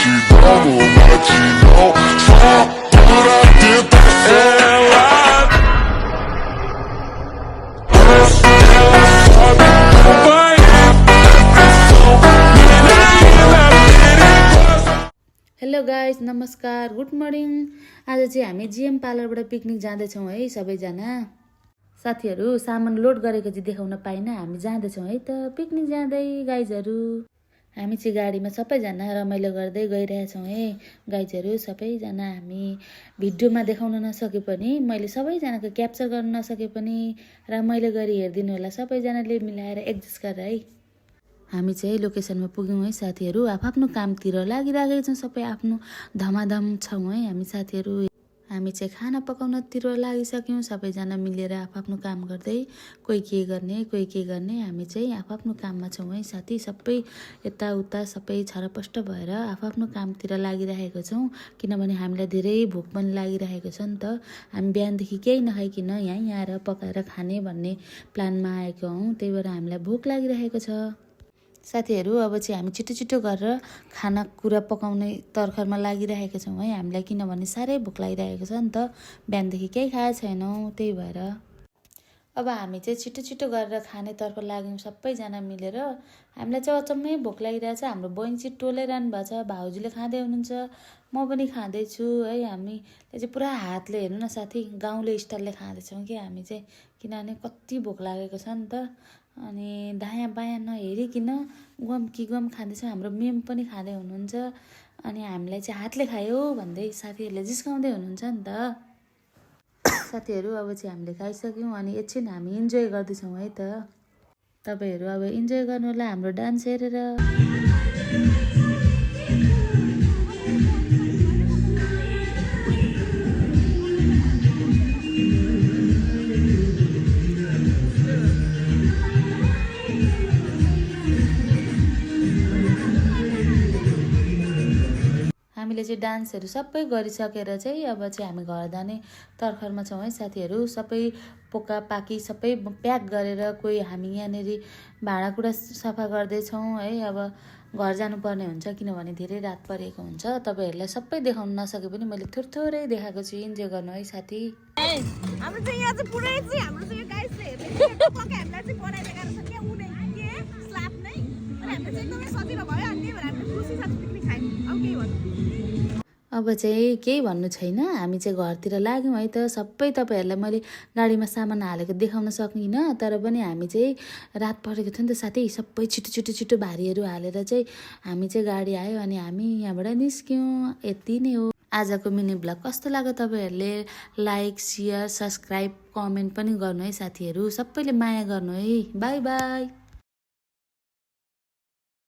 gratidão, gratidão. Só para tentar ela. Hello guys, नमस्कार, good morning. आज चाहिँ हामी जिएम पार्लरबाट पिकनिक जाँदैछौँ है सबैजना साथीहरू। सामान लोड गरेको चाहिँ देखाउन पाइनँ। हामी जाँदैछौँ है त पिकनिक जाँदै गाइजहरू। हामी चाहिँ गाडीमा सबैजना रमाइलो गर्दै गइरहेछौँ है गाइजहरू। सबैजना हामी भिडियोमा देखाउन नसके पनि मैले सबैजनाको क्याप्चर गर्न नसके पनि रमाइलो गरी हेरिदिनु होला सबैजनाले मिलाएर एडजस्ट गरेर है। हामी चाहिँ लोकेसनमा पुग्यौँ है साथीहरू। आफ्नो कामतिर लागिरहेको छौँ, सबै आफ्नो धमाधम छौँ है हामी साथीहरू। हामी चाहिँ खाना पकाउनतिर लागिसक्यौँ सबैजना मिलेर आफ्नो काम गर्दै। कोही के गर्ने हामी चाहिँ आफ्नो काममा छौँ है साथी। सबै यताउता सबै छरपष्ट भएर आफ्नो कामतिर लागिरहेको छौँ, किनभने हामीलाई धेरै भोक पनि लागिरहेको छ नि त। हामी बिहानदेखि केही नखाइकन यहीँ आएर पकाएर खाने भन्ने प्लानमा आएको हौँ, त्यही भएर हामीलाई भोक लागिरहेको छ साथीहरू। अब चाहिँ हामी छिटो गरेर खानाकुरा पकाउने तर्खरमा लागिरहेका छौँ है हामीलाई, किनभने साह्रै भोक लागिरहेको छ नि त। बिहानदेखि केही खाएको छैनौँ, त्यही भएर अब हामी चाहिँ छिटो गरेर खानेतर्फ लाग्यौँ सबैजना मिलेर। हामीलाई चाहिँ अचम्मै भोक लागिरहेछ। हाम्रो बहिनी चाहिँ टोलाइरहनु भएको छ, भाउजूले खाँदै हुनुहुन्छ, म पनि खाँदैछु है। हामीले चाहिँ पुरा हातले हेर्नु न साथी, गाउँले स्टाइलले खाँदैछौँ कि हामी चाहिँ, किनभने कति भोक लागेको छ नि त। अनि दायाँ बायाँ नहेरिकन गम खाँदैछौँ। हाम्रो मेम पनि खाँदै हुनुहुन्छ, अनि हामीलाई चाहिँ हातले खायो भन्दै साथीहरूले जिस्काउँदै हुनुहुन्छ नि त साथीहरू। अब चाहिँ हामीले खाइसक्यौँ, अनि एकछिन हामी इन्जोय गर्दैछौँ है त। तपाईँहरू अब इन्जोय गर्नु होला हाम्रो डान्स हेरेर। हामीले चाहिँ डान्सहरू सबै गरिसकेर चाहिँ अब चाहिँ हामी घर जाने तर्खरमा छौँ है साथीहरू। सबै पोकापाकी सबै प्याक गरेर कोही हामी यहाँनिर भाँडाकुँडा सफा गर्दैछौँ है। अब घर जानुपर्ने हुन्छ, किनभने धेरै रात परेको हुन्छ। तपाईँहरूलाई सबै देखाउन नसके पनि मैले थोरै देखाएको छु, इन्जोय गर्नु है साथी। हाम्रो चाहिँ यहाँ चाहिँ पुरै चाहिँ हाम्रो चाहिँ यो गाइसले हेर्ने हामीलाई चाहिँ बनाइदिएको छ के उडे के स्ल्याप नै, अनि हामीले चाहिँ एकदमै सजिलो भयो। अनि त्यही भएर हामीले खुसी साथ पिकनिक खायौँ। अब केही भन्नु? अब चाहिँ केही भन्नु छैन, हामी चाहिँ घरतिर लाग्यौँ है त सबै। तपाईँहरूलाई मैले गाडीमा सामान हालेको देखाउन सकिनँ, तर पनि हामी चाहिँ रात परेको थियो नि त साथी। सबै छिटो भारीहरू हालेर चाहिँ हामी चाहिँ गाडी आयो, अनि हामी यहाँबाट निस्क्यौँ। यति नै हो आजको मिनी ब्लग। कस्तो लाग्यो तपाईँहरूले लाइक सेयर सब्सक्राइब कमेन्ट पनि गर्नु है साथीहरू। सबैले माया गर्नु है। By by.